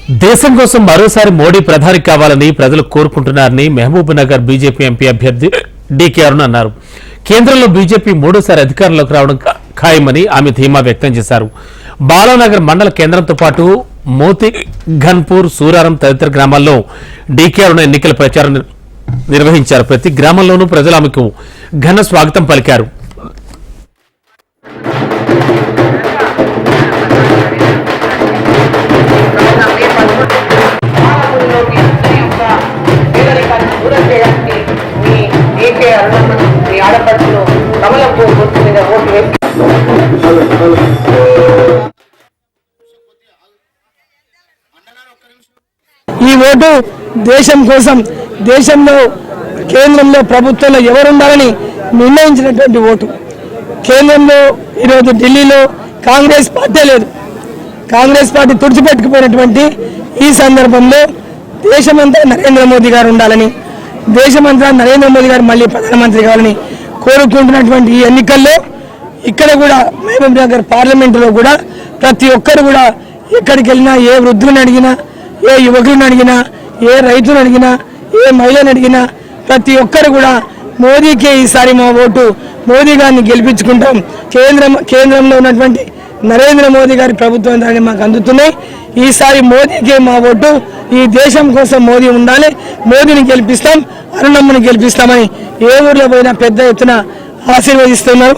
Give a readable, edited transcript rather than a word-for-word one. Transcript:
దేశం కోసం మరోసారి మోడీ ప్రధాని కావాలని ప్రజలు కోరుకుంటున్నారని మహబూబ్ నగర్ బీజేపీ ఎంపీ అభ్యర్థి డీకే అరుణ్ అన్నారు. కేంద్రంలో బీజేపీ మూడోసారి అధికారంలోకి రావడం ఖాయమని ఆమె ధీమా వ్యక్తం చేశారు. బాలానగర్ మండల కేంద్రంతో పాటు మోతి ఘన్పూర్, సూరారం తదితర గ్రామాల్లో డీకే అరుణ్ ఎన్నికల ప్రచారం నిర్వహించారు. ప్రతి గ్రామంలోనూ ప్రజలు ఆమెకు ఘన స్వాగతం పలికారు. ఈ ఓటు దేశం కోసం, దేశంలో కేంద్రంలో ప్రభుత్వంలో ఎవరుండాలని నిర్ణయించినటువంటి ఓటు. కేంద్రంలో ఈరోజు ఢిల్లీలో కాంగ్రెస్ పార్టీ లేదు. కాంగ్రెస్ పార్టీ తుడిచిపెట్టుకుపోయినటువంటి ఈ సందర్భంలో దేశమంతా నరేంద్ర మోదీ గారు ఉండాలని, దేశమంతా నరేంద్ర మోదీ గారు మళ్ళీ ప్రధానమంత్రి కావాలని కోరుకుంటున్నటువంటి ఈ ఎన్నికల్లో ఇక్కడ కూడా మహబూబ్ నగర్ పార్లమెంటులో కూడా ప్రతి ఒక్కరు కూడా ఎక్కడికి వెళ్ళినా, ఏ వృద్ధులను అడిగినా, ఏ యువకులను అడిగినా, ఏ రైతులను అడిగినా, ఏ మహిళను అడిగినా ప్రతి ఒక్కరు కూడా మోదీకే ఈసారి మా ఓటు, మోదీ గారిని గెలిపించుకుంటాం, కేంద్రంలో ఉన్నటువంటి నరేంద్ర మోదీ గారి ప్రభుత్వం దాన్ని మాకు అందుతున్నాయి, ఈసారి మోదీకే మా ఓటు, ఈ దేశం కోసం మోదీ ఉండాలి, మోదీని గెలిపిస్తాం, అరుణమ్మని గెలిపిస్తామని ఏ ఊర్లో పోయినా పెద్ద ఎత్తున ఆశీర్వదిస్తున్నారు.